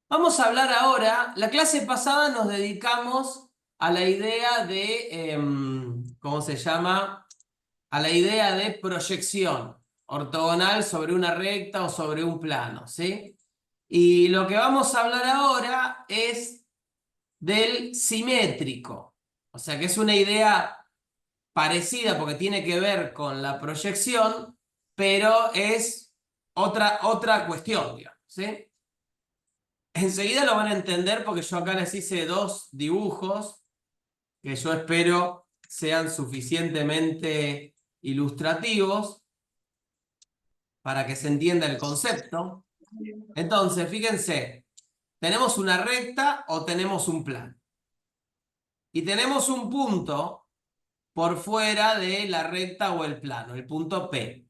Vamos a hablar ahora, la clase pasada nos dedicamos a la idea de, ¿cómo se llama? A la idea de proyección ortogonal sobre una recta o sobre un plano, ¿sí? Y lo que vamos a hablar ahora es del simétrico, o sea que es una idea parecida porque tiene que ver con la proyección, pero es otra cuestión, digamos, ¿sí? Enseguida lo van a entender porque yo acá les hice dos dibujos que yo espero sean suficientemente ilustrativos para que se entienda el concepto. Entonces, fíjense, tenemos una recta o tenemos un plano. Y tenemos un punto por fuera de la recta o el plano, el punto P.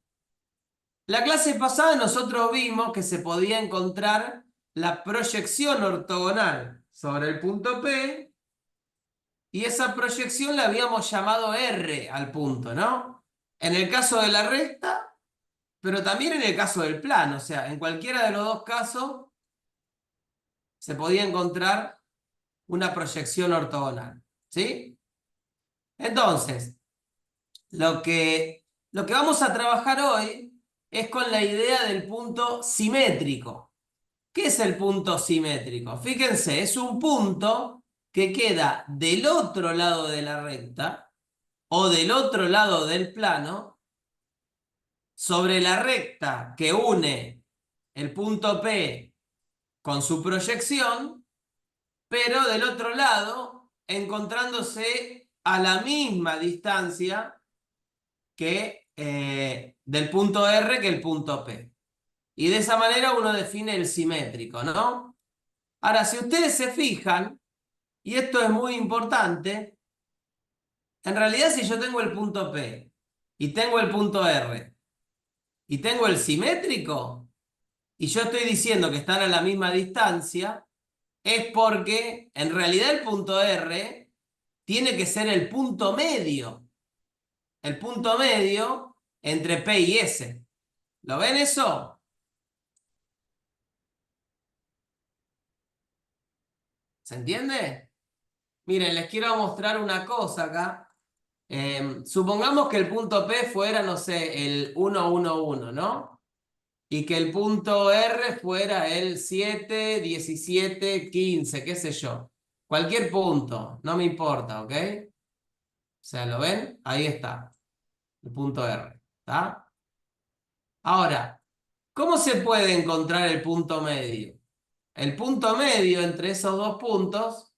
La clase pasada nosotros vimos que se podía encontrar la proyección ortogonal sobre el punto P. Y esa proyección la habíamos llamado R al punto, ¿no? En el caso de la recta, pero también en el caso del plano. O sea, en cualquiera de los dos casos se podía encontrar una proyección ortogonal, ¿sí? Entonces, lo que vamos a trabajar hoy es con la idea del punto simétrico. ¿Qué es el punto simétrico? Fíjense, es un punto que queda del otro lado de la recta o del otro lado del plano, sobre la recta que une el punto P con su proyección, pero del otro lado encontrándose a la misma distancia que del punto R que el punto P. Y de esa manera uno define el simétrico, ¿no? Ahora, si ustedes se fijan, y esto es muy importante, en realidad si yo tengo el punto P y tengo el punto R y tengo el simétrico, y yo estoy diciendo que están a la misma distancia, es porque en realidad el punto R tiene que ser el punto medio entre P y S. ¿Lo ven eso? ¿Se entiende? Miren, les quiero mostrar una cosa acá. Supongamos que el punto P fuera, no sé, el 1, 1, 1, ¿no? Y que el punto R fuera el 7, 17, 15, qué sé yo. Cualquier punto, no me importa, ¿ok? O sea, ¿lo ven? Ahí está, el punto R, ¿está? Ahora, ¿cómo se puede encontrar el punto medio? El punto medio entre esos dos puntos,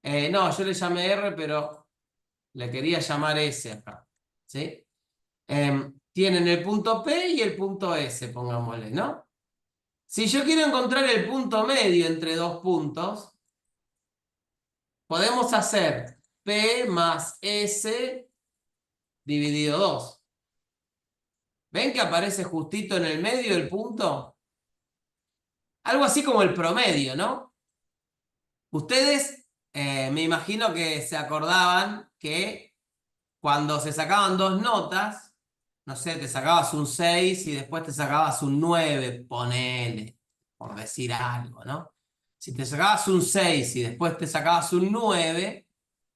no, yo le llamé R, pero le quería llamar S acá, ¿sí? Tienen el punto P y el punto S, pongámosle, ¿no? Si yo quiero encontrar el punto medio entre dos puntos, podemos hacer P más S dividido 2. ¿Ven que aparece justito en el medio el punto? Algo así como el promedio, ¿no? Ustedes me imagino que se acordaban que cuando se sacaban dos notas, no sé, te sacabas un 6 y después te sacabas un 9, ponele, por decir algo, ¿no? Si te sacabas un 6 y después te sacabas un 9,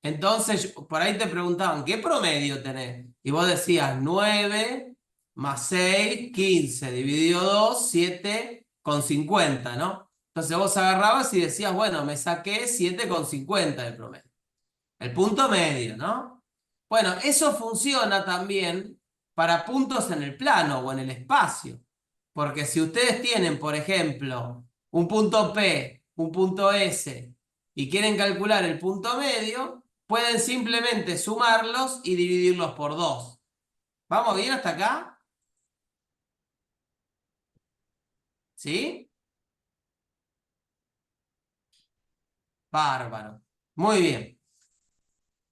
entonces por ahí te preguntaban, ¿qué promedio tenés? Y vos decías 9 más 6, 15, dividido 2, 7,50, ¿no? Entonces vos agarrabas y decías, bueno, me saqué 7,50 de promedio. El punto medio, ¿no? Bueno, eso funciona también para puntos en el plano o en el espacio. Porque si ustedes tienen, por ejemplo, un punto P, un punto S y quieren calcular el punto medio, pueden simplemente sumarlos y dividirlos por 2. ¿Vamos bien hasta acá? ¿Sí? Bárbaro. Muy bien.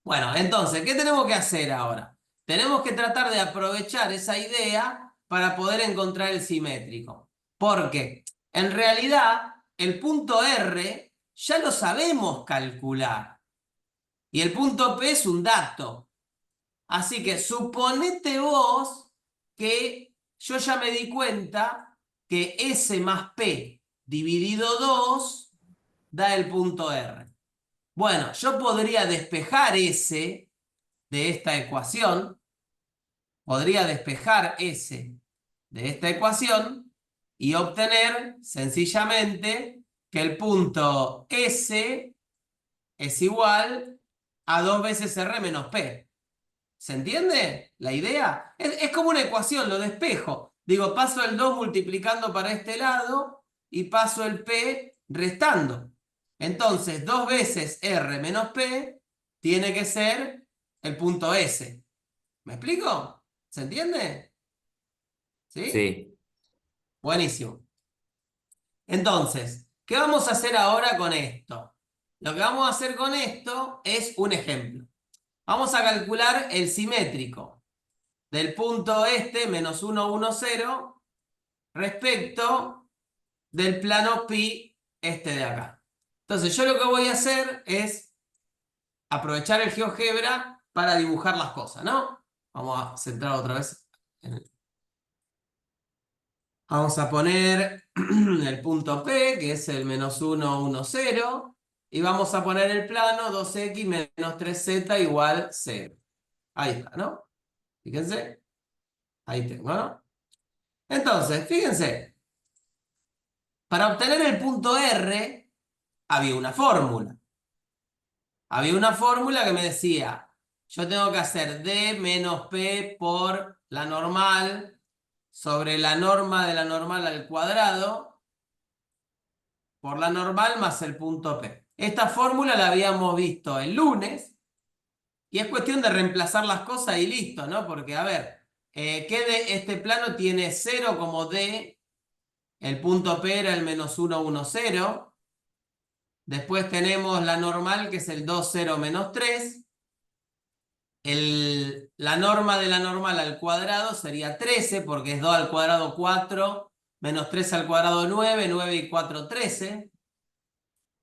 Bueno, entonces, ¿qué tenemos que hacer ahora? Tenemos que tratar de aprovechar esa idea para poder encontrar el simétrico. Porque en realidad el punto R ya lo sabemos calcular. Y el punto P es un dato. Así que suponete vos que yo ya me di cuenta que S más P dividido 2 da el punto R. Bueno, yo podría despejar S de esta ecuación, podría despejar S de esta ecuación y obtener sencillamente que el punto S es igual a 2 veces R menos P. ¿Se entiende la idea? Es como una ecuación, lo despejo. Digo, paso el 2 multiplicando para este lado y paso el P restando. Entonces, 2 veces R menos P tiene que ser el punto S. ¿Me explico? ¿Se entiende? ¿Sí? Sí, Buenísimo. Entonces, ¿qué vamos a hacer ahora con esto? Lo que vamos a hacer con esto es un ejemplo. Vamos a calcular el simétrico del punto este, menos 1, 1, 0, respecto del plano pi este de acá. Entonces, yo lo que voy a hacer es aprovechar el GeoGebra para dibujar las cosas, ¿no? Vamos a centrar otra vez. Vamos a poner el punto P, que es el menos 1, 1, 0. Y vamos a poner el plano 2x menos 3z igual 0. Ahí está, ¿no? Fíjense. Ahí tengo, ¿no? Entonces, fíjense. Para obtener el punto R, había una fórmula. Había una fórmula que me decía, yo tengo que hacer D menos P por la normal sobre la norma de la normal al cuadrado por la normal más el punto P. Esta fórmula la habíamos visto el lunes y es cuestión de reemplazar las cosas y listo, ¿no? Porque, a ver, ¿qué de este plano tiene 0 como D? El punto P era el menos 1, 1, 0. Después tenemos la normal, que es el 2, 0, menos 3. La norma de la normal al cuadrado sería 13, porque es 2 al cuadrado 4, menos 3 al cuadrado 9, 9 y 4, 13.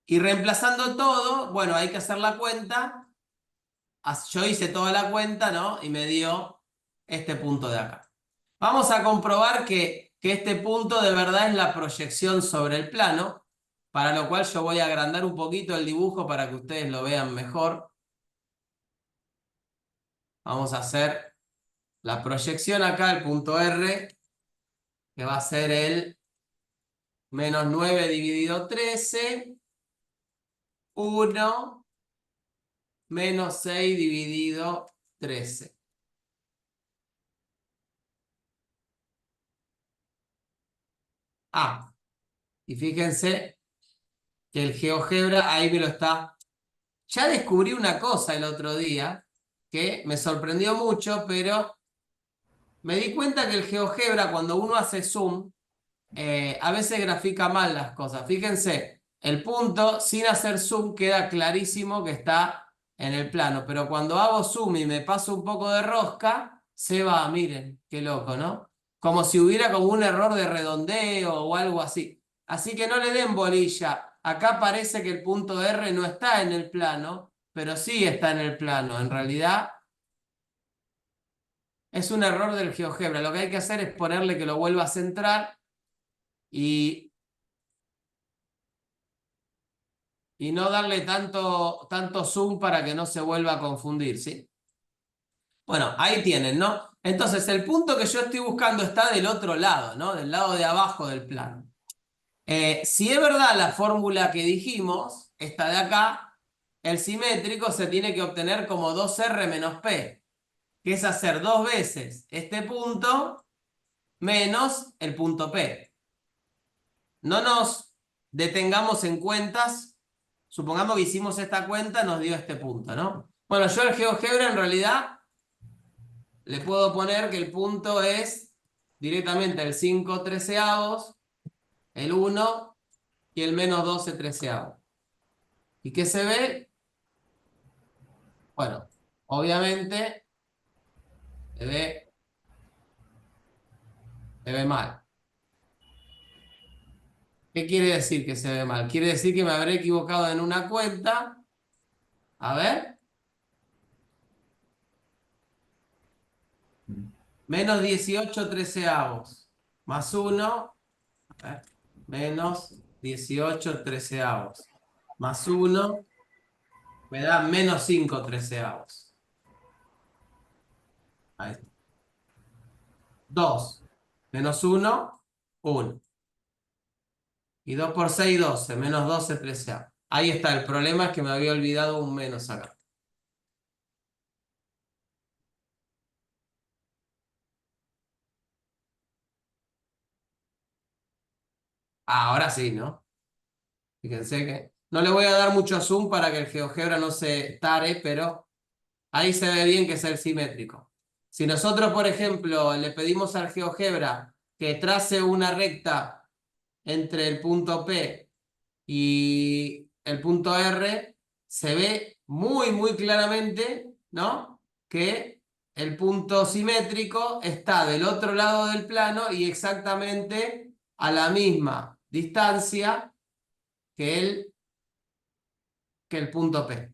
Y reemplazando todo, bueno, hay que hacer la cuenta. Yo hice toda la cuenta, ¿no? Y me dio este punto de acá. Vamos a comprobar que este punto de verdad es la proyección sobre el plano, para lo cual yo voy a agrandar un poquito el dibujo para que ustedes lo vean mejor. Vamos a hacer la proyección acá, el punto R, que va a ser el menos 9 dividido 13, 1, menos 6 dividido 13. Ah, y fíjense que el GeoGebra ahí me lo está. Ya descubrí una cosa el otro día que me sorprendió mucho, pero me di cuenta que el GeoGebra, cuando uno hace zoom, a veces grafica mal las cosas. Fíjense, el punto sin hacer zoom queda clarísimo que está en el plano, pero cuando hago zoom y me paso un poco de rosca, se va, miren, qué loco, ¿no? Como si hubiera como un error de redondeo o algo así. Así que no le den bolilla. Acá parece que el punto R no está en el plano, pero sí está en el plano. En realidad es un error del GeoGebra. Lo que hay que hacer es ponerle que lo vuelva a centrar y no darle tanto zoom para que no se vuelva a confundir, ¿sí? Bueno, ahí tienen, ¿no? Entonces, el punto que yo estoy buscando está del otro lado, ¿no? Del lado de abajo del plano. Si es verdad la fórmula que dijimos, esta de acá, el simétrico se tiene que obtener como 2R menos P, que es hacer 2 veces este punto menos el punto P. No nos detengamos en cuentas. Supongamos que hicimos esta cuenta, nos dio este punto, ¿no? Bueno, yo el GeoGebra en realidad le puedo poner que el punto es directamente el 5 treceavos, el 1 y el menos 12 treceavos. ¿Y qué se ve? Bueno, obviamente se ve mal. ¿Qué quiere decir que se ve mal? Quiere decir que me habré equivocado en una cuenta. A ver. Menos 18 treceavos. Más 1. A ver, menos 18 treceavos. Más 1 me da menos 5 treceavos. Ahí está. 2 menos 1, 1. Y 2 por 6, 12. Menos 12 treceavos. Ahí está. El problema es que me había olvidado un menos acá. Ahora sí, ¿no? Fíjense que no le voy a dar mucho zoom para que el GeoGebra no se tare, pero ahí se ve bien que es el simétrico. Si nosotros, por ejemplo, le pedimos al GeoGebra que trace una recta entre el punto P y el punto R, se ve muy, muy claramente, ¿no? Que el punto simétrico está del otro lado del plano y exactamente a la misma distancia que el punto P.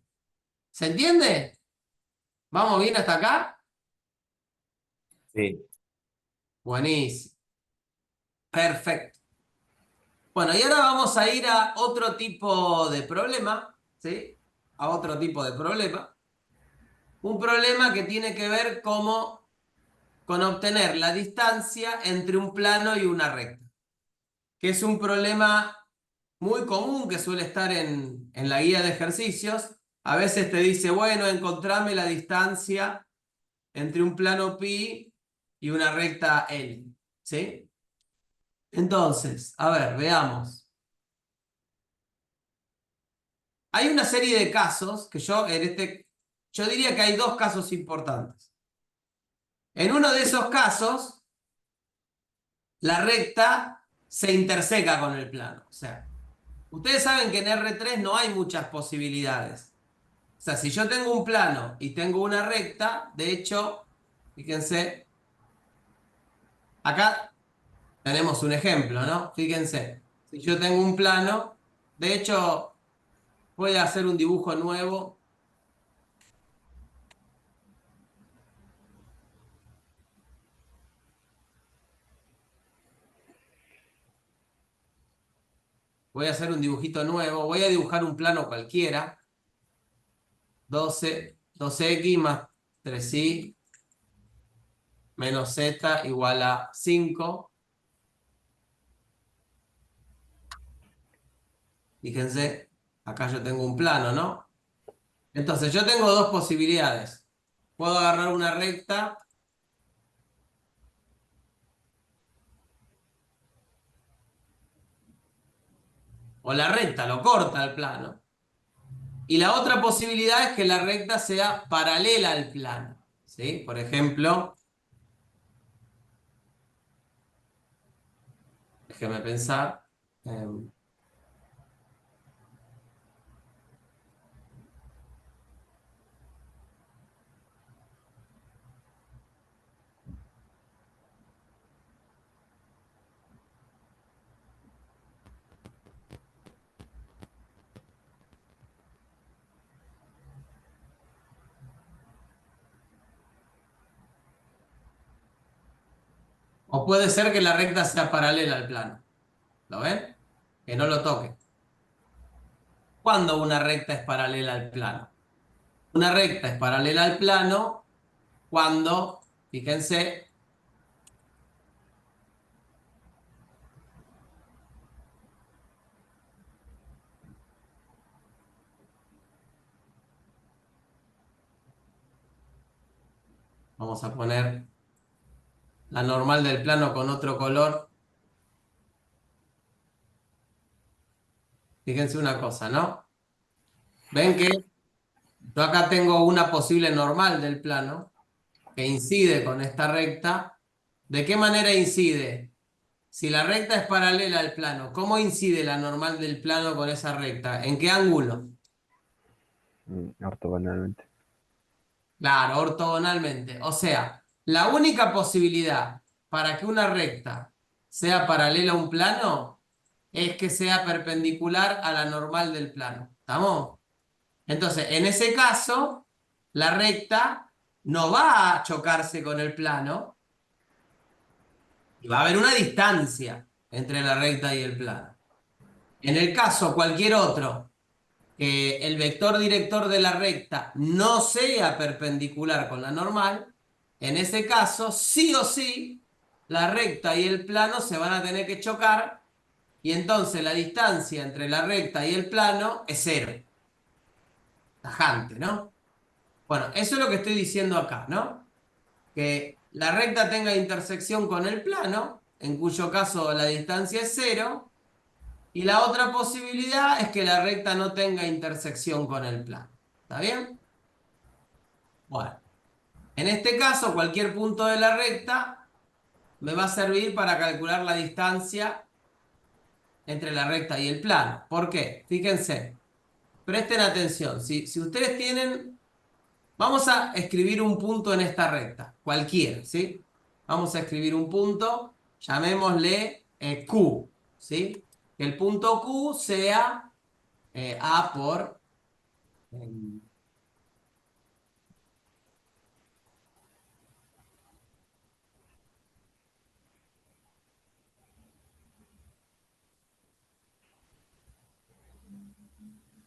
¿Se entiende? ¿Vamos bien hasta acá? Sí. Buenísimo. Perfecto. Bueno, y ahora vamos a ir a otro tipo de problema, ¿sí? A otro tipo de problema. Un problema que tiene que ver con obtener la distancia entre un plano y una recta, que es un problema muy común que suele estar en la guía de ejercicios. A veces te dice, bueno, encontrame la distancia entre un plano pi y una recta L, ¿sí? Entonces, a ver, veamos. Hay una serie de casos que yo diría que hay dos casos importantes. En uno de esos casos, la recta se interseca con el plano. O sea, ustedes saben que en R3 no hay muchas posibilidades. O sea, si yo tengo un plano y tengo una recta, de hecho, fíjense, acá tenemos un ejemplo, ¿no? Fíjense, si yo tengo un plano, de hecho, voy a hacer un dibujo nuevo. Voy a hacer un dibujito nuevo. Voy a dibujar un plano cualquiera. 12x más 3y menos z igual a 5. Fíjense, acá yo tengo un plano, ¿no? Entonces, yo tengo dos posibilidades. Puedo agarrar una recta o la recta lo corta el plano. Y la otra posibilidad es que la recta sea paralela al plano, ¿sí? Por ejemplo, déjeme pensar. O puede ser que la recta sea paralela al plano. ¿Lo ven? Que no lo toque. ¿Cuándo una recta es paralela al plano? Una recta es paralela al plano cuando, fíjense, vamos a poner la normal del plano con otro color. Fíjense una cosa, ¿no? Ven que yo acá tengo una posible normal del plano que incide con esta recta. ¿De qué manera incide? Si la recta es paralela al plano, ¿cómo incide la normal del plano con esa recta? ¿En qué ángulo? Ortogonalmente. Claro, ortogonalmente. O sea, la única posibilidad para que una recta sea paralela a un plano es que sea perpendicular a la normal del plano. ¿Estamos? Entonces, en ese caso, la recta no va a chocarse con el plano y va a haber una distancia entre la recta y el plano. En el caso cualquier otro, que el vector director de la recta no sea perpendicular con la normal, en ese caso, sí o sí, la recta y el plano se van a tener que chocar y entonces la distancia entre la recta y el plano es cero. Tajante, ¿no? Bueno, eso es lo que estoy diciendo acá, ¿no? Que la recta tenga intersección con el plano, en cuyo caso la distancia es cero, y la otra posibilidad es que la recta no tenga intersección con el plano. ¿Está bien? Bueno, en este caso, cualquier punto de la recta me va a servir para calcular la distancia entre la recta y el plano. ¿Por qué? Fíjense, presten atención. Si ustedes tienen, vamos a escribir un punto en esta recta, cualquiera, ¿sí? Vamos a escribir un punto, llamémosle Q, ¿sí? Que el punto Q sea A por...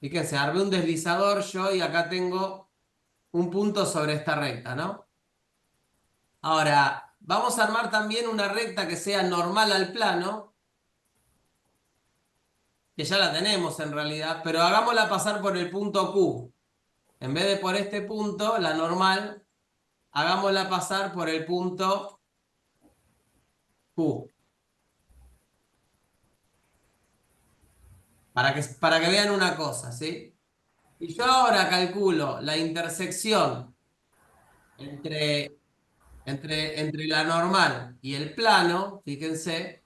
fíjense, armé un deslizador yo y acá tengo un punto sobre esta recta, ¿no? Ahora, vamos a armar también una recta que sea normal al plano, que ya la tenemos en realidad, pero hagámosla pasar por el punto Q. En vez de por este punto, la normal, hagámosla pasar por el punto Q. Para que vean una cosa, ¿sí? Y yo ahora calculo la intersección entre, entre la normal y el plano, fíjense,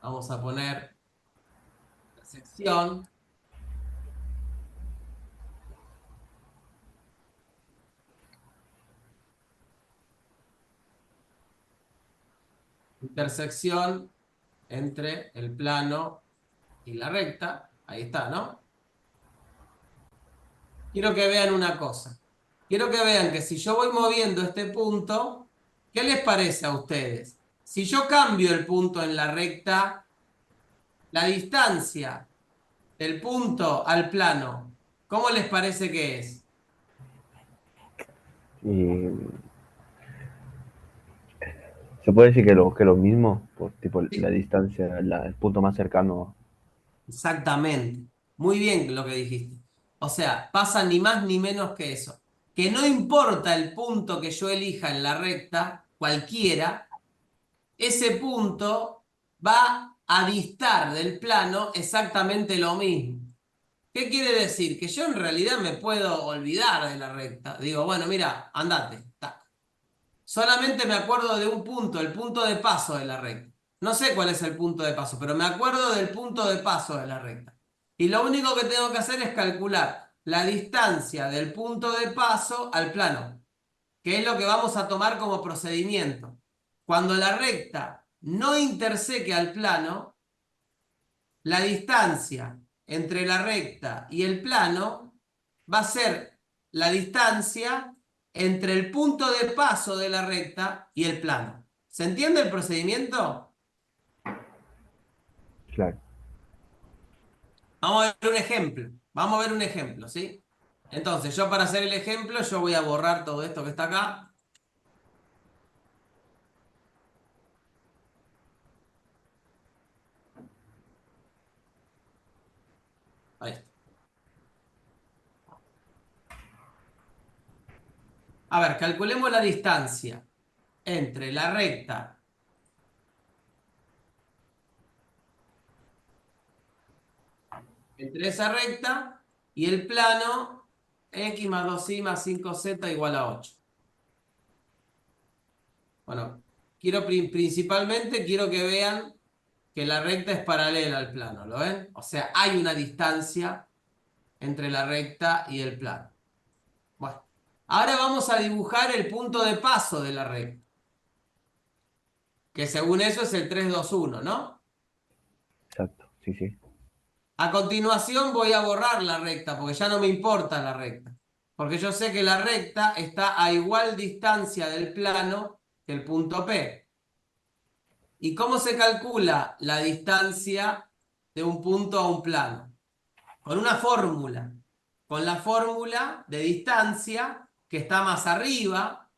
vamos a poner intersección, intersección entre el plano y la recta. Ahí está, ¿no? Quiero que vean una cosa. Quiero que vean que si yo voy moviendo este punto, ¿qué les parece a ustedes? Si yo cambio el punto en la recta, la distancia del punto al plano, ¿cómo les parece que es? Y se puede decir que lo mismo, por tipo la Sí, distancia, el punto más cercano. exactamente. Muy bien lo que dijiste. O sea, pasa ni más ni menos que eso. Que no importa el punto que yo elija en la recta, cualquiera, ese punto va a distar del plano exactamente lo mismo. ¿Qué quiere decir? Que yo en realidad me puedo olvidar de la recta. Digo, bueno, mira, andate. Tac. Solamente me acuerdo de un punto, el punto de paso de la recta. No sé cuál es el punto de paso, pero me acuerdo del punto de paso de la recta. Y lo único que tengo que hacer es calcular la distancia del punto de paso al plano, que es lo que vamos a tomar como procedimiento. Cuando la recta no interseque al plano, la distancia entre la recta y el plano va a ser la distancia entre el punto de paso de la recta y el plano. ¿Se entiende el procedimiento? Claro. Vamos a ver un ejemplo. Vamos a ver un ejemplo, ¿sí? Entonces, yo para hacer el ejemplo, yo voy a borrar todo esto que está acá. Ahí está. A ver, calculemos la distancia entre la recta, entre esa recta y el plano x más 2y más 5z igual a 8. Bueno, principalmente quiero que vean que la recta es paralela al plano, ¿lo ven? O sea, hay una distancia entre la recta y el plano. Bueno, ahora vamos a dibujar el punto de paso de la recta, que según eso es el 3, 2, 1, ¿no? Exacto, sí, sí. A continuación voy a borrar la recta, porque ya no me importa la recta. Porque yo sé que la recta está a igual distancia del plano que el punto P. ¿Y cómo se calcula la distancia de un punto a un plano. Con una fórmula. Con la fórmula de distancia que está más arriba,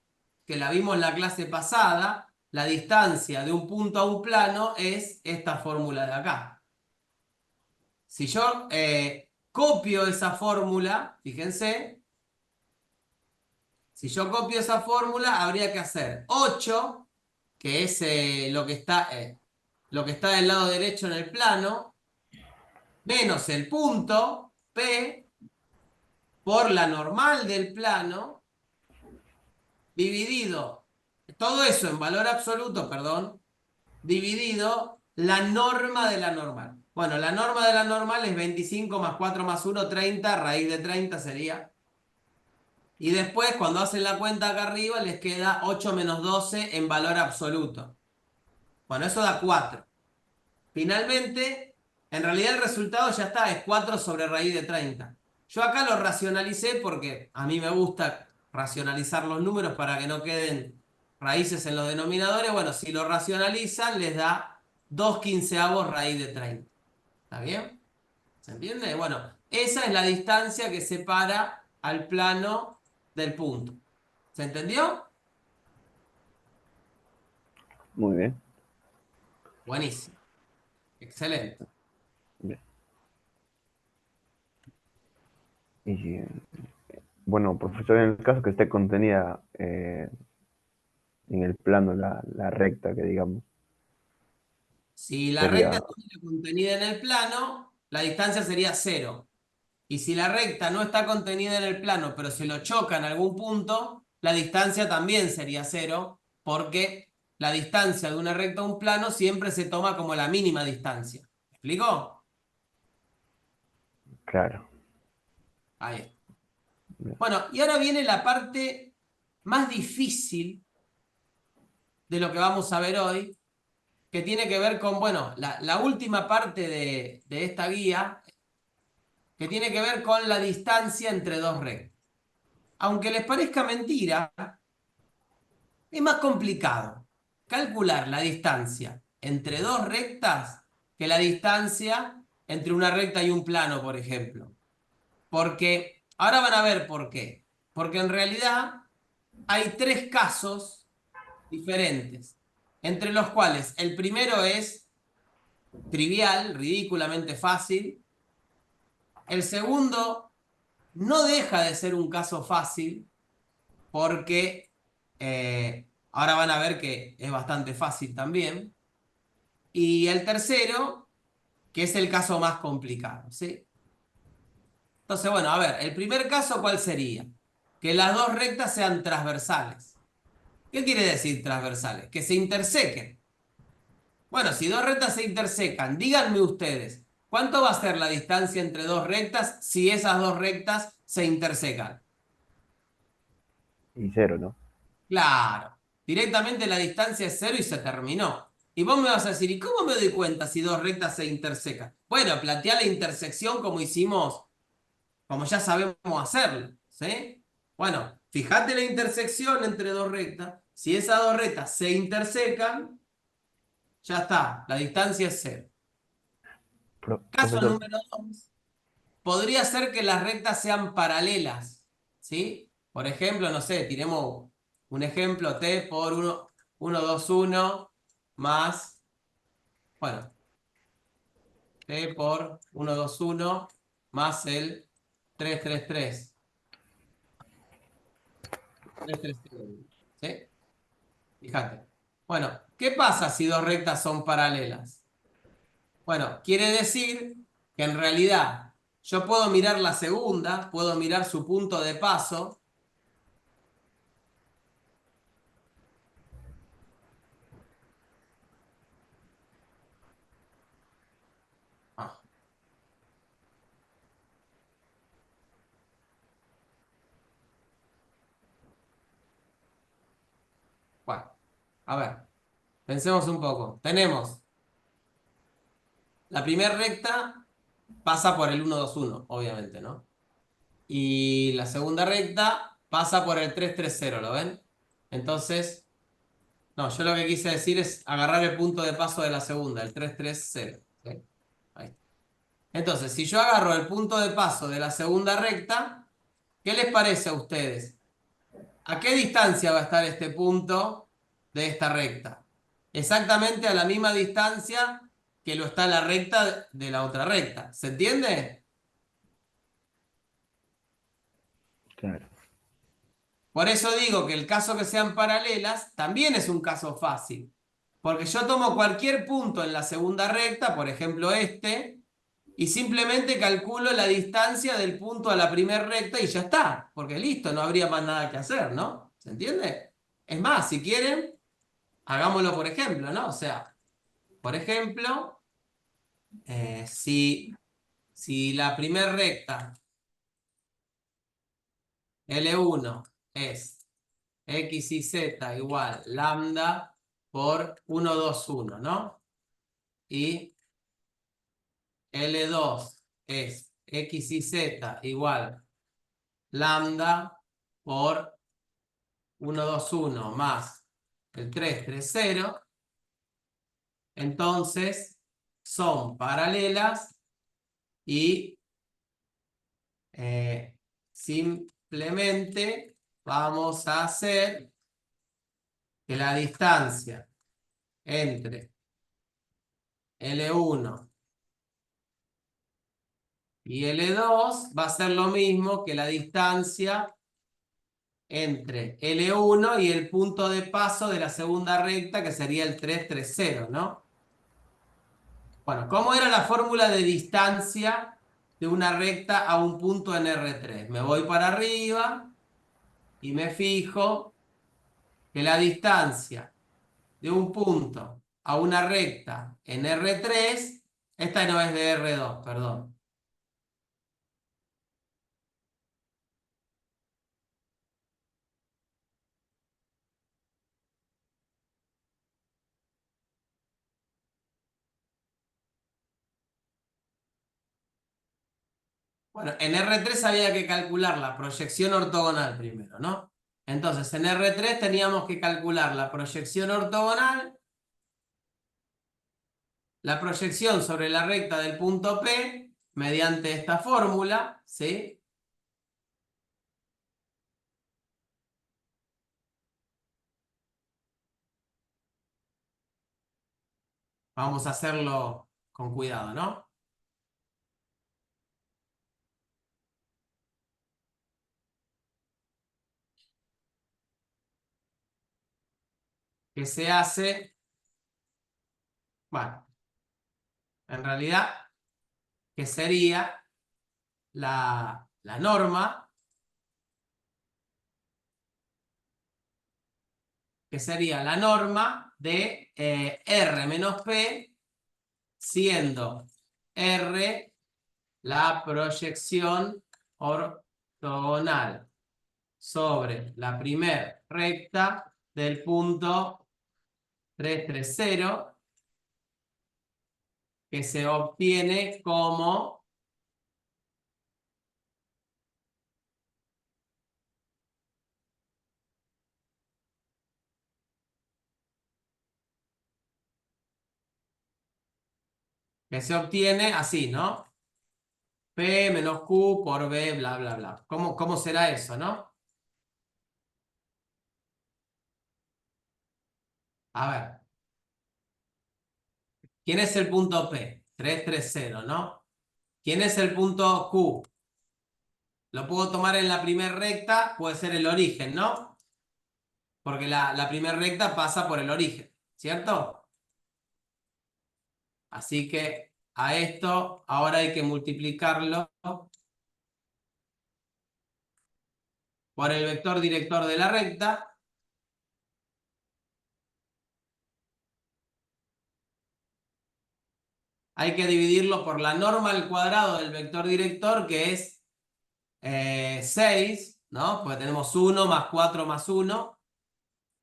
que la vimos en la clase pasada. La distancia de un punto a un plano es esta fórmula de acá. Si yo copio esa fórmula, fíjense, si yo copio esa fórmula, habría que hacer 8, que es lo que está del lado derecho en el plano, menos el punto P por la normal del plano, dividido, todo eso en valor absoluto, perdón, dividido la norma de la normal. Bueno, la norma de la normal es 25 más 4 más 1, 30, raíz de 30 sería. Y después, cuando hacen la cuenta acá arriba, les queda 8 menos 12 en valor absoluto. Bueno, eso da 4. Finalmente, en realidad el resultado ya está, es 4 sobre raíz de 30. Yo acá lo racionalicé porque a mí me gusta racionalizar los números para que no queden raíces en los denominadores. Bueno, si lo racionalizan, les da 2/15 raíz de 30. ¿Está bien? ¿Se entiende? Bueno, esa es la distancia que separa al plano del punto. ¿Se entendió? Muy bien. Buenísimo. Excelente. Bien. Y bueno, profesor, en el caso que esté contenida en el plano la recta, que digamos, Si la recta sería, estuviera contenida en el plano, la distancia sería 0. Y si la recta no está contenida en el plano, pero se lo choca en algún punto, la distancia también sería 0, porque la distancia de una recta a un plano siempre se toma como la mínima distancia. ¿Me explico? claro. Ahí está. Bien. Bueno, y ahora viene la parte más difícil de lo que vamos a ver hoy, que tiene que ver con, bueno, la última parte de esta guía, que tiene que ver con la distancia entre dos rectas. Aunque les parezca mentira, es más complicado calcular la distancia entre dos rectas que la distancia entre una recta y un plano, por ejemplo. Porque ahora van a ver por qué. Porque en realidad hay tres casos diferentes, entre los cuales el primero es trivial, ridículamente fácil. El segundo no deja de ser un caso fácil porque ahora van a ver que es bastante fácil también. Y el tercero, que es el caso más complicado, ¿sí? Entonces, bueno, a ver, el primer caso, ¿cuál sería? Que las dos rectas sean transversales. ¿Qué quiere decir transversales? Que se intersequen. Bueno, si dos rectas se intersecan, díganme ustedes, ¿cuánto va a ser la distancia entre dos rectas si esas dos rectas se intersecan? Y cero, ¿no? Claro, directamente la distancia es 0 y se terminó. Y vos me vas a decir, ¿y cómo me doy cuenta si dos rectas se intersecan? Bueno, plantea la intersección como hicimos, como ya sabemos hacerlo, ¿sí? Bueno, fíjate la intersección entre dos rectas. Si esas dos rectas se intersecan, ya está, la distancia es 0. Caso Profesor, número 2. Podría ser que las rectas sean paralelas, ¿sí? Por ejemplo, no sé, tiremos un ejemplo, t por 1, 2, 1 más, bueno, t por 1, 2, 1 más el 3, 3, 3, 3, 3, 3, ¿sí? Fíjate. Bueno, ¿qué pasa si dos rectas son paralelas? Bueno, quiere decir que en realidad yo puedo mirar la segunda, puedo mirar su punto de paso. Ah, bueno, a ver, pensemos un poco. Tenemos la primera recta, pasa por el 1, 2, 1, obviamente, ¿no? Y la segunda recta pasa por el 3, 3, 0, ¿lo ven? Entonces, no, yo lo que quise decir es agarrar el punto de paso de la segunda, el 3, 3, 0. ¿Sí? Ahí está. Entonces, si yo agarro el punto de paso de la segunda recta, ¿qué les parece a ustedes? ¿A qué distancia va a estar este punto de esta recta? Exactamente a la misma distancia que lo está la recta de la otra recta. ¿Se entiende? Claro. Por eso digo que el caso que sean paralelas también es un caso fácil. Porque yo tomo cualquier punto en la segunda recta, por ejemplo este, y simplemente calculo la distancia del punto a la primera recta y ya está. Porque listo, no habría más nada que hacer, ¿no? ¿Se entiende? Es más, si quieren, hagámoslo por ejemplo, ¿no? O sea, por ejemplo, si la primera recta L1 es X y Z igual lambda por 1, 2, 1, ¿no? Y L2 es X y Z igual lambda por 1, 2, 1 más el 3, 3, 0. Entonces son paralelas y simplemente vamos a hacer que la distancia entre L1 y L2 va a ser lo mismo que la distancia entre L1 y el punto de paso de la segunda recta, que sería el 3, 3, 0, ¿no? Bueno, ¿cómo era la fórmula de distancia de una recta a un punto en R3? Me voy para arriba y me fijo que la distancia de un punto a una recta en R3, esta no es de R2, perdón. Bueno, en R3 había que calcular la proyección ortogonal primero, ¿no? Entonces, en R3 teníamos que calcular la proyección ortogonal, la proyección sobre la recta del punto P, mediante esta fórmula, ¿sí? Vamos a hacerlo con cuidado, ¿no? Que se hace, bueno, en realidad, que sería la norma, que sería la norma de R menos P, siendo R la proyección ortogonal sobre la primer recta del punto 3, 3, 0, que se obtiene como así, ¿no? P menos Q por B, bla, bla, bla. ¿Cómo será eso, no? A ver, ¿quién es el punto P? 3, 3, 0, ¿no? ¿Quién es el punto Q? Lo puedo tomar en la primera recta, puede ser el origen, ¿no? Porque la primera recta pasa por el origen, ¿cierto? Así que a esto ahora hay que multiplicarlo por el vector director de la recta. Hay que dividirlo por la norma al cuadrado del vector director, que es 6, ¿no? Porque tenemos 1 más 4 más 1.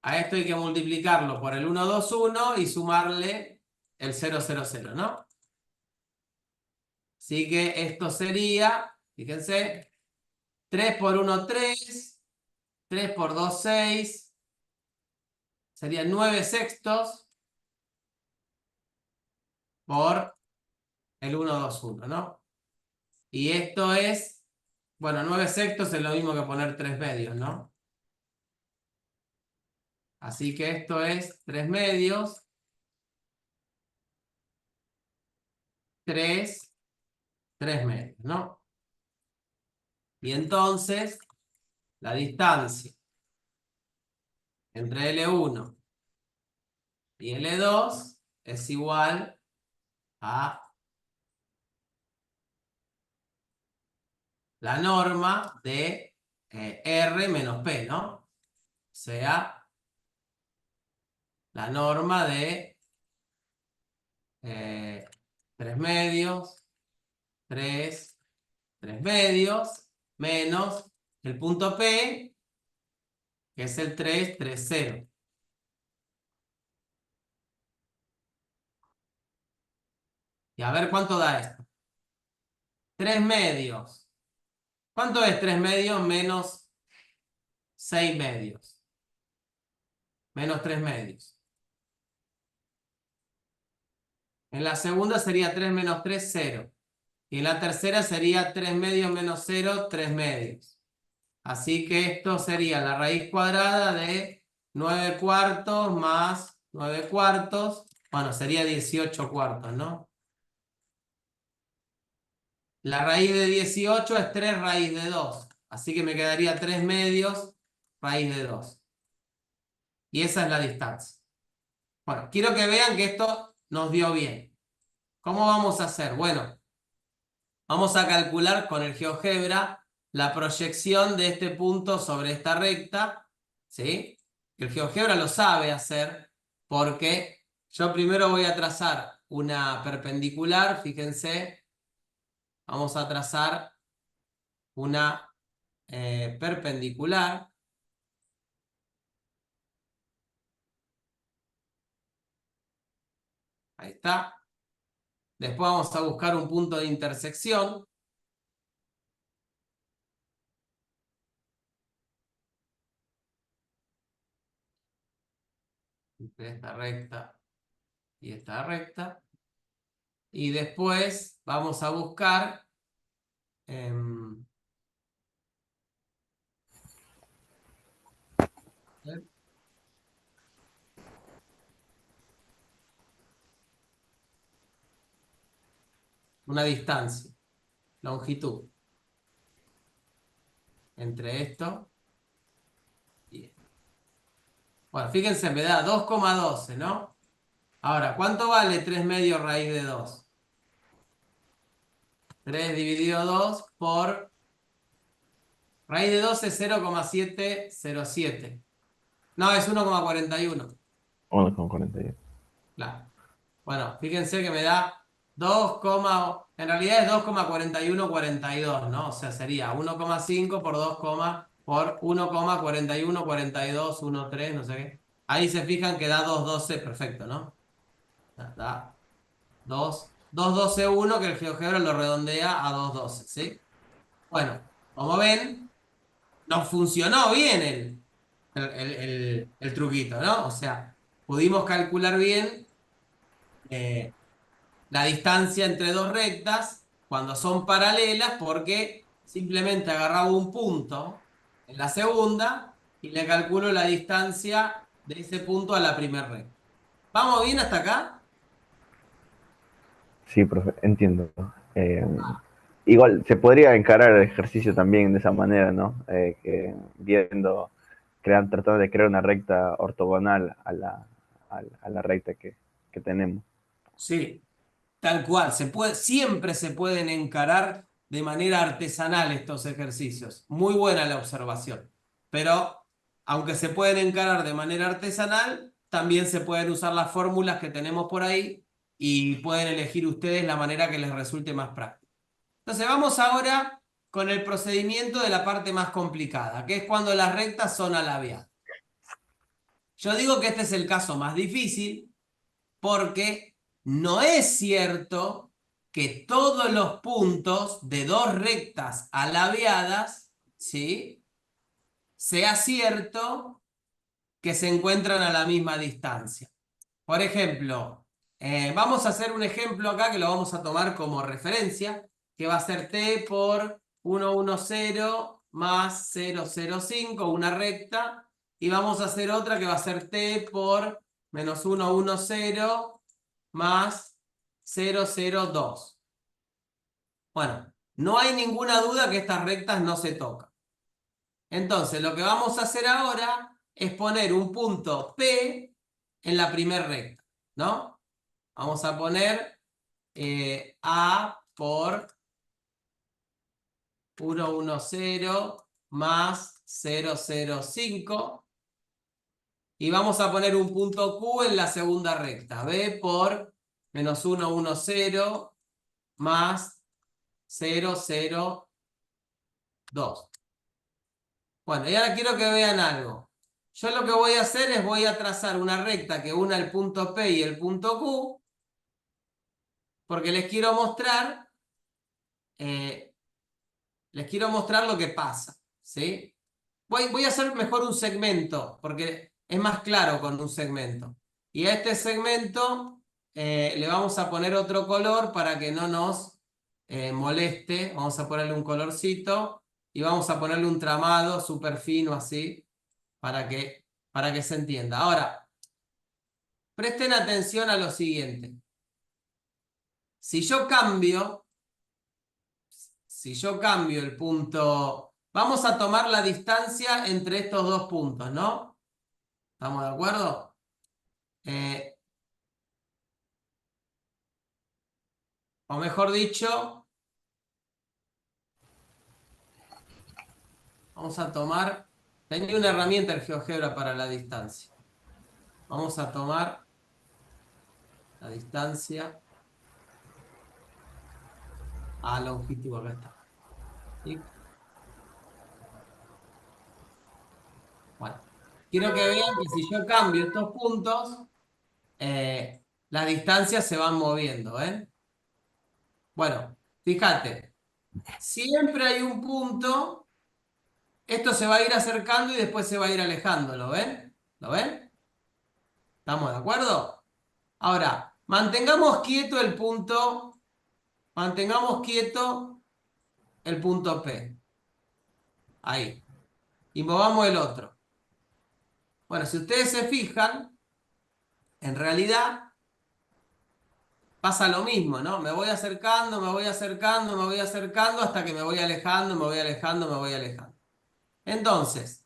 A esto hay que multiplicarlo por el 1, 2, 1 y sumarle el 0, 0, 0, ¿no? Así que esto sería, fíjense, 3 por 1, 3, 3 por 2, 6, serían 9 sextos por el 1, 2, 1, ¿no? Y esto es, bueno, 9/6 es lo mismo que poner 3/2, ¿no? Así que esto es 3/2, 3/3, ¿no? Y entonces, la distancia entre L1 y L2 es igual a la norma de R menos P, ¿no? O sea, la norma de 3/2, 3/3 menos el punto P, que es el 3/3. Y a ver cuánto da esto. 3/2. ¿Cuánto es 3/2 menos 6/2? Menos 3/2. En la segunda sería 3 menos 3, 0. Y en la tercera sería 3/2 menos 0, 3/2. Así que esto sería la raíz cuadrada de 9/4 más 9/4. Bueno, sería 18/4, ¿no? La raíz de 18 es 3 raíz de 2. Así que me quedaría 3/2 raíz de 2. Y esa es la distancia. Bueno, quiero que vean que esto nos dio bien. ¿Cómo vamos a hacer? Bueno, vamos a calcular con el GeoGebra la proyección de este punto sobre esta recta, ¿sí? El GeoGebra lo sabe hacer porque yo primero voy a trazar una perpendicular, fíjense, vamos a trazar una perpendicular. Ahí está. Después vamos a buscar un punto de intersección. Entre esta recta y esta recta. Y después vamos a buscar una distancia, longitud, entre esto y esto. Bueno, fíjense, me da 2,12, ¿no? Ahora, ¿cuánto vale 3/2 raíz de 2? 3 dividido 2 por raíz de 2 es 0,707. No, es 1,41. 1,41. Claro. Bueno, fíjense que me da 2, en realidad es 2,4142, ¿no? O sea, sería 1,5 por 2, por 1,4142, 13, no sé qué. Ahí se fijan que da 2,12, perfecto, ¿no? Da 2,221, que el GeoGebra lo redondea a 2,12, ¿sí? Bueno, como ven, nos funcionó bien el truquito, ¿no? O sea, pudimos calcular bien eh, la distancia entre dos rectas cuando son paralelas porque simplemente agarraba un punto en la segunda y le calculo la distancia de ese punto a la primera recta. ¿Vamos bien hasta acá? Sí, profe, entiendo. Igual se podría encarar el ejercicio también de esa manera, ¿no? Que viendo, tratando de crear una recta ortogonal a la recta que tenemos. Sí, tal cual. Siempre se pueden encarar de manera artesanal estos ejercicios. Muy buena la observación. Pero aunque se pueden encarar de manera artesanal, también se pueden usar las fórmulas que tenemos por ahí y pueden elegir ustedes la manera que les resulte más práctica. Entonces vamos ahora con el procedimiento de la parte más complicada, que es cuando las rectas son alabeadas. Yo digo que este es el caso más difícil porque no es cierto que todos los puntos de dos rectas alabeadas, ¿sí?, sea cierto que se encuentran a la misma distancia. Por ejemplo, vamos a hacer un ejemplo acá que lo vamos a tomar como referencia. que va a ser t por 110 más 005, una recta, y vamos a hacer otra que va a ser t por menos 110 más 002. Bueno, no hay ninguna duda que estas rectas no se tocan. Entonces, lo que vamos a hacer ahora es poner un punto P en la primera recta, ¿no? Vamos a poner A por 110 más 005. Y vamos a poner un punto Q en la segunda recta. B por menos 110 más 002. Bueno, y ahora quiero que vean algo. Yo lo que voy a hacer es voy a trazar una recta que una el punto P y el punto Q, porque les quiero mostrar lo que pasa, ¿sí? Voy a hacer mejor un segmento, porque es más claro con un segmento. Y a este segmento le vamos a poner otro color para que no nos moleste. Vamos a ponerle un colorcito y vamos a ponerle un tramado súper fino así, para que se entienda. Ahora, presten atención a lo siguiente. Si yo cambio el punto, vamos a tomar la distancia entre estos dos puntos, ¿no? ¿Estamos de acuerdo? O mejor dicho, vamos a tomar, tenía una herramienta el GeoGebra para la distancia. Vamos a tomar la distancia a longitud, acá está. ¿Sí? Bueno, quiero que vean que si yo cambio estos puntos, las distancias se van moviendo, ¿eh? Bueno, fíjate, siempre hay un punto, esto se va a ir acercando y después se va a ir alejando, ¿lo ven? ¿Lo ven? ¿Estamos de acuerdo? Ahora, mantengamos quieto el punto P. Ahí. Y movamos el otro. Bueno, si ustedes se fijan, en realidad pasa lo mismo, ¿no? Me voy acercando, me voy acercando, me voy acercando hasta que me voy alejando, me voy alejando, me voy alejando. Entonces,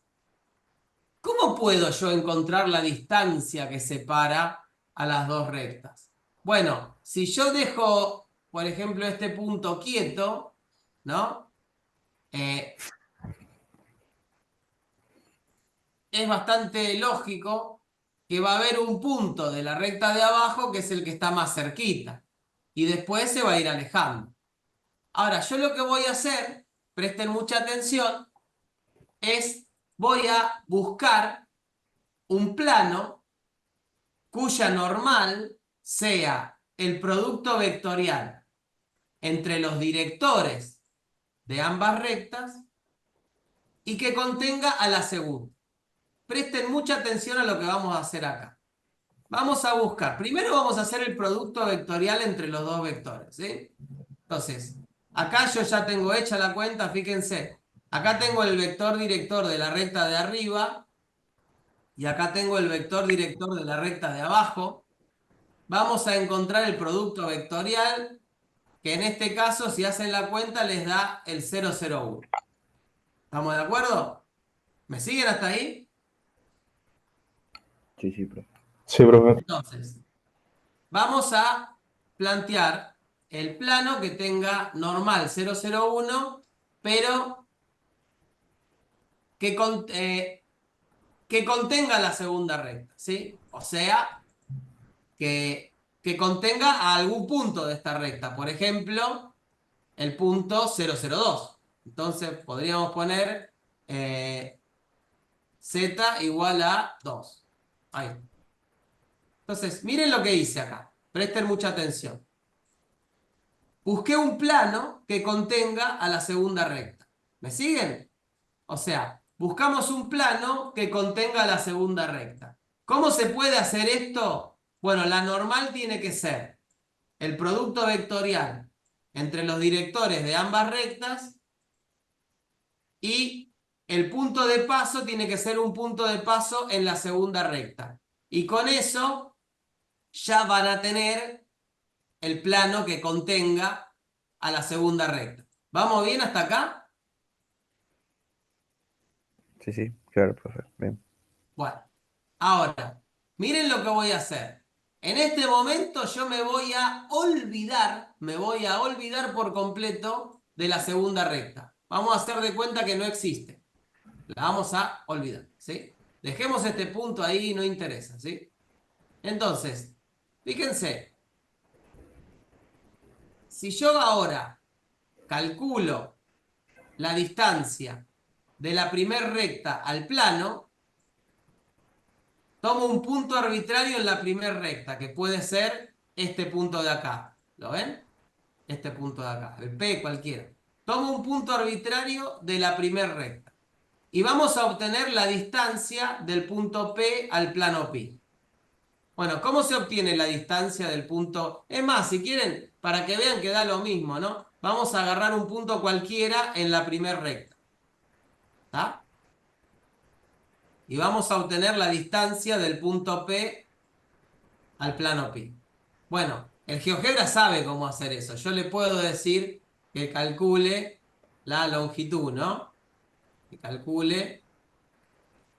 ¿cómo puedo yo encontrar la distancia que separa a las dos rectas? Bueno, si yo dejo, por ejemplo, este punto quieto, ¿no? Es bastante lógico que va a haber un punto de la recta de abajo que es el que está más cerquita. Y después se va a ir alejando. Ahora, yo lo que voy a hacer, presten mucha atención, es voy a buscar un plano cuya normal sea el producto vectorial entre los directores de ambas rectas y que contenga a la segunda. Presten mucha atención a lo que vamos a hacer acá. Vamos a buscar, primero vamos a hacer el producto vectorial entre los dos vectores, ¿sí? Entonces, acá yo ya tengo hecha la cuenta, fíjense. Acá tengo el vector director de la recta de arriba y acá tengo el vector director de la recta de abajo. Vamos a encontrar el producto vectorial, que en este caso, si hacen la cuenta, les da el 001. ¿Estamos de acuerdo? ¿Me siguen hasta ahí? Sí, sí, profe. Sí, profe. Entonces, vamos a plantear el plano que tenga normal 001, pero que contenga la segunda recta, ¿sí? O sea, que contenga a algún punto de esta recta. Por ejemplo, el punto 002. Entonces, podríamos poner z igual a 2. Ahí. Entonces, miren lo que hice acá. Presten mucha atención. Busqué un plano que contenga a la segunda recta. ¿Me siguen? O sea, buscamos un plano que contenga a la segunda recta. ¿Cómo se puede hacer esto? Bueno, la normal tiene que ser el producto vectorial entre los directores de ambas rectas y el punto de paso tiene que ser un punto de paso en la segunda recta. Y con eso ya van a tener el plano que contenga a la segunda recta. ¿Vamos bien hasta acá? Sí, sí, claro, profe. Bien. Bueno, ahora, miren lo que voy a hacer. En este momento yo me voy a olvidar por completo de la segunda recta. Vamos a hacer de cuenta que no existe. La vamos a olvidar, ¿sí? Dejemos este punto ahí, no interesa, ¿sí? Entonces, fíjense, si yo ahora calculo la distancia de la primera recta al plano, tomo un punto arbitrario en la primera recta, que puede ser este punto de acá. ¿Lo ven? Este punto de acá, el P cualquiera. Tomo un punto arbitrario de la primera recta. Y vamos a obtener la distancia del punto P al plano pi. Bueno, ¿cómo se obtiene la distancia del punto? Es más, si quieren, para que vean que da lo mismo, ¿no? Vamos a agarrar un punto cualquiera en la primera recta. ¿Está? Y vamos a obtener la distancia del punto P al plano pi. Bueno, el GeoGebra sabe cómo hacer eso. Yo le puedo decir que calcule la longitud, ¿no? Que calcule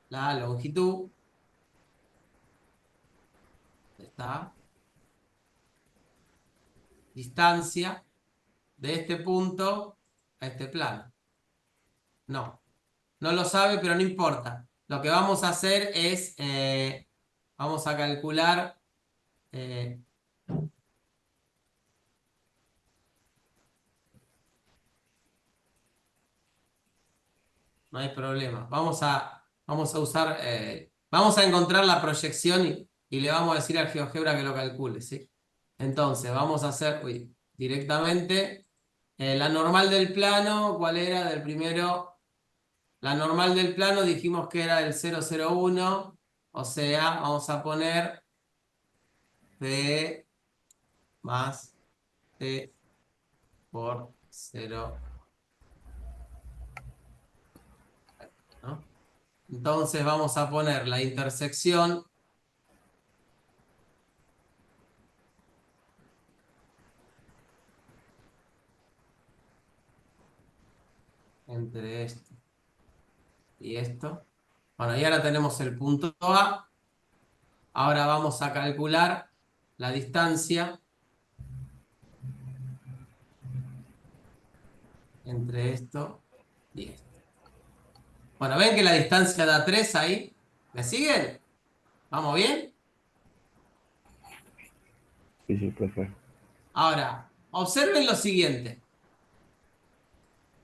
la longitud. Está. Distancia de este punto a este plano. No, no lo sabe, pero no importa. Lo que vamos a hacer es, vamos a calcular, eh, no hay problema. Vamos a usar, vamos a encontrar la proyección y le vamos a decir al GeoGebra que lo calcule, ¿sí? Entonces, vamos a hacer, uy, directamente, la normal del plano, ¿cuál era? Del primero. La normal del plano dijimos que era del 0,01, o sea, vamos a poner P más T por 0, ¿no? Entonces vamos a poner la intersección entre esto y esto. Bueno, y ahora tenemos el punto A. Ahora vamos a calcular la distancia entre esto y esto. Bueno, ven que la distancia da 3 ahí. ¿Me siguen? ¿Vamos bien? Sí, sí, profe. Ahora, observen lo siguiente.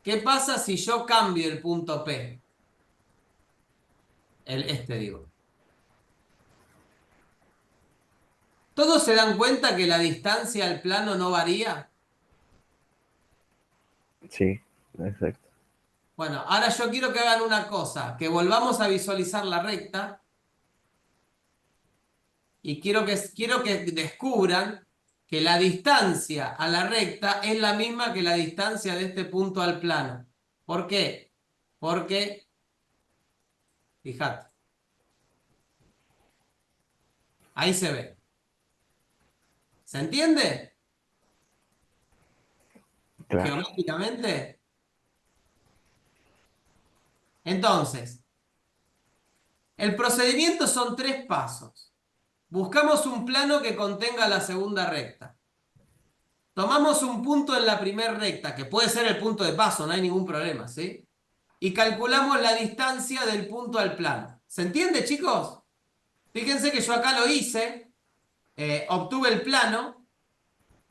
¿Qué pasa si yo cambio el punto P? Este digo. ¿Todos se dan cuenta que la distancia al plano no varía? Sí, exacto. Bueno, ahora yo quiero que hagan una cosa, que volvamos a visualizar la recta y quiero que descubran que la distancia a la recta es la misma que la distancia de este punto al plano. ¿Por qué? Porque, fíjate, ahí se ve. ¿Se entiende? Claro. Geométricamente. Entonces, el procedimiento son 3 pasos. Buscamos un plano que contenga la segunda recta. Tomamos un punto en la primera recta, que puede ser el punto de paso, no hay ningún problema, ¿sí? Y calculamos la distancia del punto al plano. ¿Se entiende, chicos? Fíjense que yo acá lo hice, obtuve el plano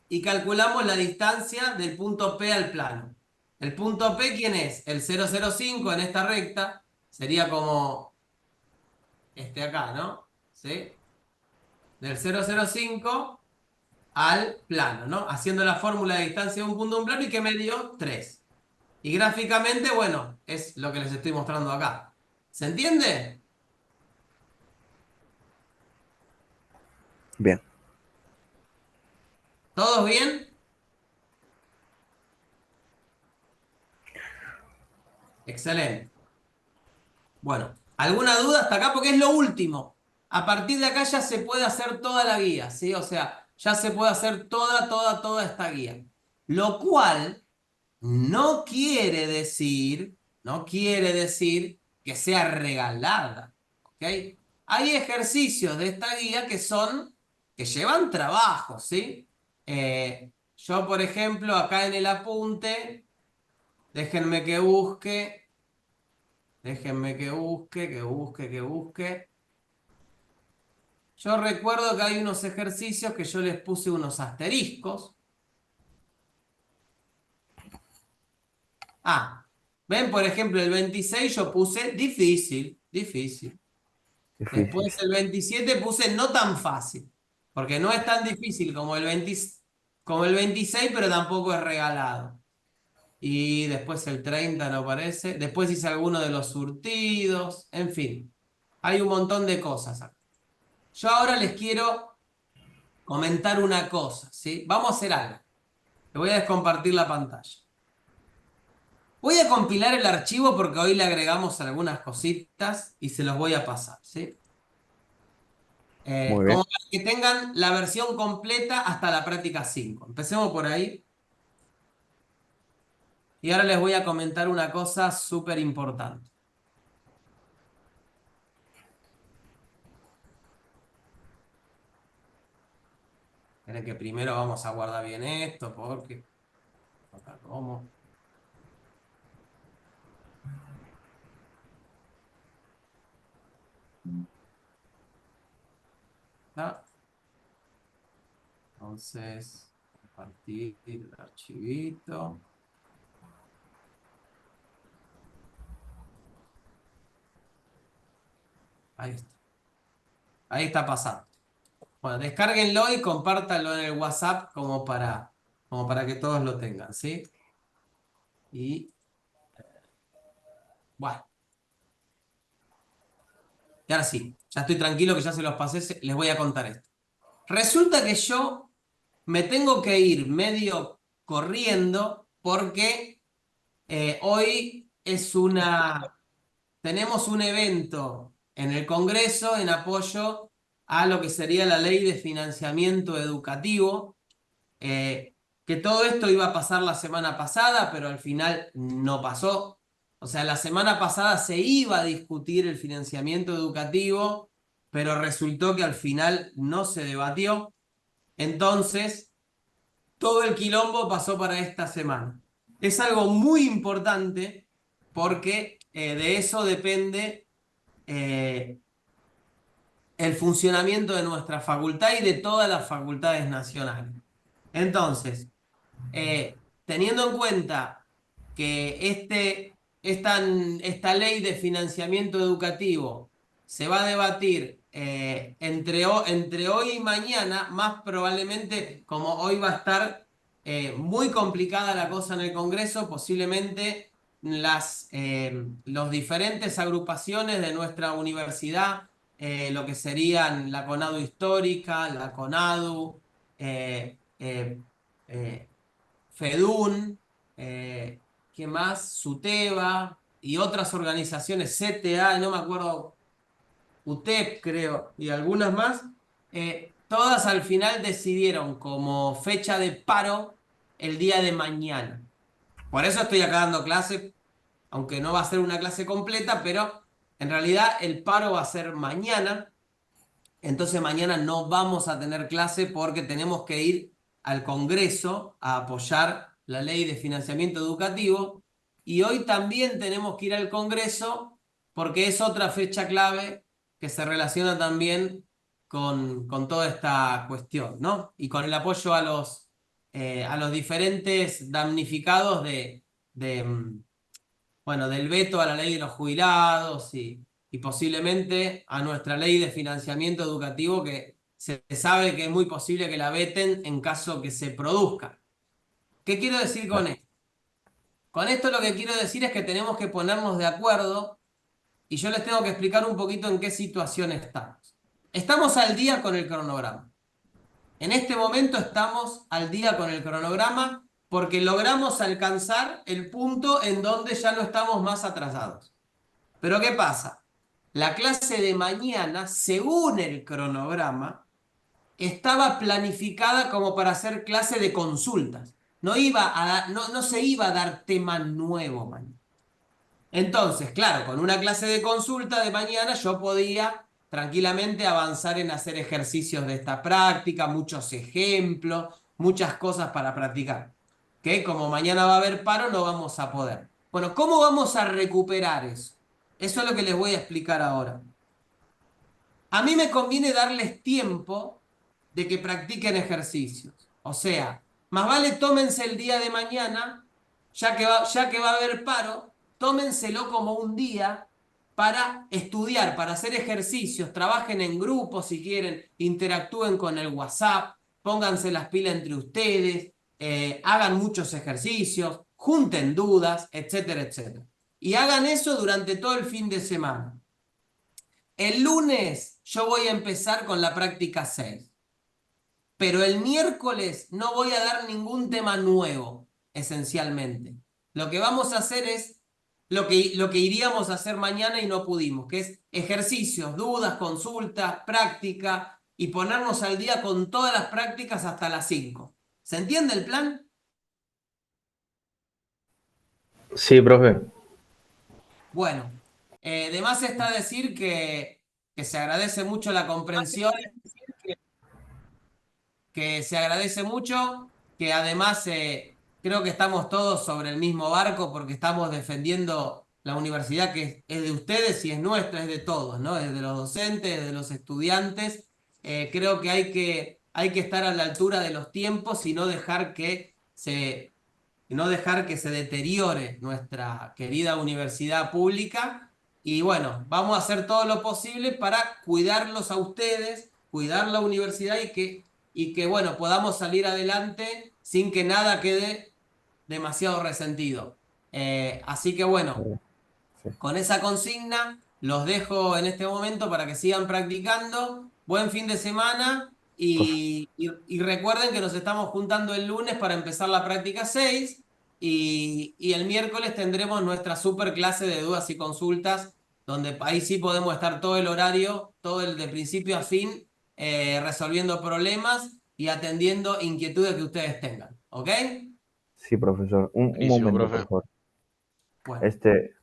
y calculamos la distancia del punto P al plano. ¿El punto P quién es? El 0,05 en esta recta, sería como este acá, ¿no? ¿Sí? Del 0,05 al plano, ¿no? Haciendo la fórmula de distancia de un punto a un plano y que me dio 3. Y gráficamente, bueno, es lo que les estoy mostrando acá. ¿Se entiende? Bien. ¿Todos bien? Excelente. Bueno, ¿alguna duda hasta acá? Porque es lo último. A partir de acá ya se puede hacer toda la guía, ¿sí? O sea, ya se puede hacer toda esta guía. Lo cual no quiere decir que sea regalada, ¿ok? Hay ejercicios de esta guía que llevan trabajo, ¿sí? Yo, por ejemplo, acá en el apunte, déjenme que busque. Déjenme que busque. Yo recuerdo que hay unos ejercicios que yo les puse unos asteriscos. Ah, ven, por ejemplo, el 26 yo puse difícil, difícil. Difícil. Después el 27 puse no tan fácil, porque no es tan difícil como como el 26, pero tampoco es regalado. Y después el 30 no aparece. Después hice alguno de los surtidos. En fin, hay un montón de cosas acá. Yo ahora les quiero comentar una cosa, ¿sí? Vamos a hacer algo. Le voy a descompartir la pantalla. Voy a compilar el archivo porque hoy le agregamos algunas cositas y se los voy a pasar, ¿sí? Muy bien. Como para que tengan la versión completa hasta la práctica 5. Empecemos por ahí. Y ahora les voy a comentar una cosa súper importante. Esperen que primero vamos a guardar bien esto porque... Acá, ¿cómo? ¿Está? Entonces, compartir el archivito. Ahí está. Ahí está pasando. Bueno, descárguenlo y compártanlo en el WhatsApp como para que todos lo tengan, ¿sí? Y bueno, y ahora sí, ya estoy tranquilo que ya se los pasé, les voy a contar esto. Resulta que yo me tengo que ir medio corriendo porque hoy tenemos un evento en el Congreso en apoyo a lo que sería la ley de financiamiento educativo. Eh, que todo esto iba a pasar la semana pasada, pero al final no pasó. O sea, la semana pasada se iba a discutir el financiamiento educativo, pero resultó que al final no se debatió. Entonces, todo el quilombo pasó para esta semana. Es algo muy importante porque de eso depende eh, el funcionamiento de nuestra facultad y de todas las facultades nacionales. Entonces, teniendo en cuenta que esta ley de financiamiento educativo se va a debatir entre hoy y mañana, más probablemente, como hoy va a estar muy complicada la cosa en el Congreso, posiblemente los diferentes agrupaciones de nuestra universidad, lo que serían la CONADU Histórica, la CONADU, eh, FEDUN, ¿qué más? SUTEBA y otras organizaciones, CTA, no me acuerdo, UTEP creo, y algunas más, todas al final decidieron como fecha de paro el día de mañana. Por eso estoy acá dando clase, aunque no va a ser una clase completa, pero en realidad el paro va a ser mañana. Entonces mañana no vamos a tener clase porque tenemos que ir al Congreso a apoyar la ley de financiamiento educativo y hoy también tenemos que ir al Congreso porque es otra fecha clave que se relaciona también con toda esta cuestión, ¿no? Y con el apoyo a los diferentes damnificados bueno, del veto a la ley de los jubilados y posiblemente a nuestra ley de financiamiento educativo que se sabe que es muy posible que la veten en caso que se produzca. ¿Qué quiero decir con esto? Con esto lo que quiero decir es que tenemos que ponernos de acuerdo y yo les tengo que explicar un poquito en qué situación estamos. Estamos al día con el cronograma. En este momento estamos al día con el cronograma porque logramos alcanzar el punto en donde ya no estamos más atrasados. Pero ¿qué pasa? La clase de mañana, según el cronograma, estaba planificada como para hacer clase de consultas. No se iba a dar tema nuevo mañana. Entonces, claro, con una clase de consulta de mañana yo podía tranquilamente avanzar en hacer ejercicios de esta práctica, muchos ejemplos, muchas cosas para practicar. Que como mañana va a haber paro, no vamos a poder. Bueno, ¿cómo vamos a recuperar eso? Eso es lo que les voy a explicar ahora. A mí me conviene darles tiempo de que practiquen ejercicios. O sea, más vale tómense el día de mañana, ya que va a haber paro, tómenselo como un día para estudiar, para hacer ejercicios, trabajen en grupos si quieren, interactúen con el WhatsApp, pónganse las pilas entre ustedes, hagan muchos ejercicios, junten dudas, etcétera, etcétera. Y hagan eso durante todo el fin de semana. El lunes yo voy a empezar con la práctica 6, pero el miércoles no voy a dar ningún tema nuevo, esencialmente. Lo que vamos a hacer es lo que iríamos a hacer mañana y no pudimos, que es ejercicios, dudas, consultas, práctica y ponernos al día con todas las prácticas hasta las 5. ¿Se entiende el plan? Sí, profe. Bueno, de más está decir que se agradece mucho la comprensión, que se agradece mucho, que además creo que estamos todos sobre el mismo barco porque estamos defendiendo la universidad que es de ustedes y es nuestra, es de todos, ¿no? Es de los docentes, es de los estudiantes. Creo que hay que estar a la altura de los tiempos y no dejar que se deteriore nuestra querida universidad pública. Y bueno, vamos a hacer todo lo posible para cuidarlos a ustedes, cuidar la universidad y que bueno, podamos salir adelante sin que nada quede demasiado resentido. Así que bueno, Sí. con esa consigna los dejo en este momento para que sigan practicando. Buen fin de semana y recuerden que nos estamos juntando el lunes para empezar la práctica 6 y el miércoles tendremos nuestra super clase de dudas y consultas, donde ahí sí podemos estar todo el horario, todo el de principio a fin, resolviendo problemas y atendiendo inquietudes que ustedes tengan. ¿Ok? Sí, profesor. Un Buenísimo, momento, por profe. favor. Bueno. Este,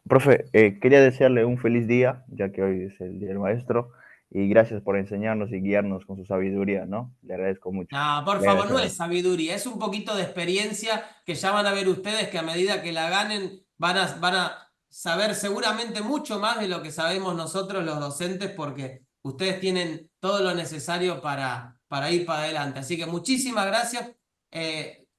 profe, quería desearle un feliz día, ya que hoy es el Día del Maestro, y gracias por enseñarnos y guiarnos con su sabiduría, ¿no? Le agradezco mucho. No, por Le favor, no agradezco. es sabiduría, es un poquito de experiencia que ya van a ver ustedes que a medida que la ganen van a saber seguramente mucho más de lo que sabemos nosotros los docentes porque ustedes tienen todo lo necesario para ir para adelante. Así que muchísimas gracias,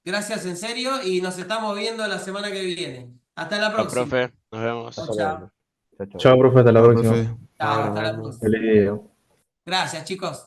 gracias en serio y nos estamos viendo la semana que viene. Hasta la Chao, próxima. profe. Nos Chao, vemos. Hasta luego. chao. Chao, chao. Chao, profe. Hasta la Chao, próxima. profe. Chao, Chao, nos hasta la vemos. próxima. Feliz día. Gracias, chicos.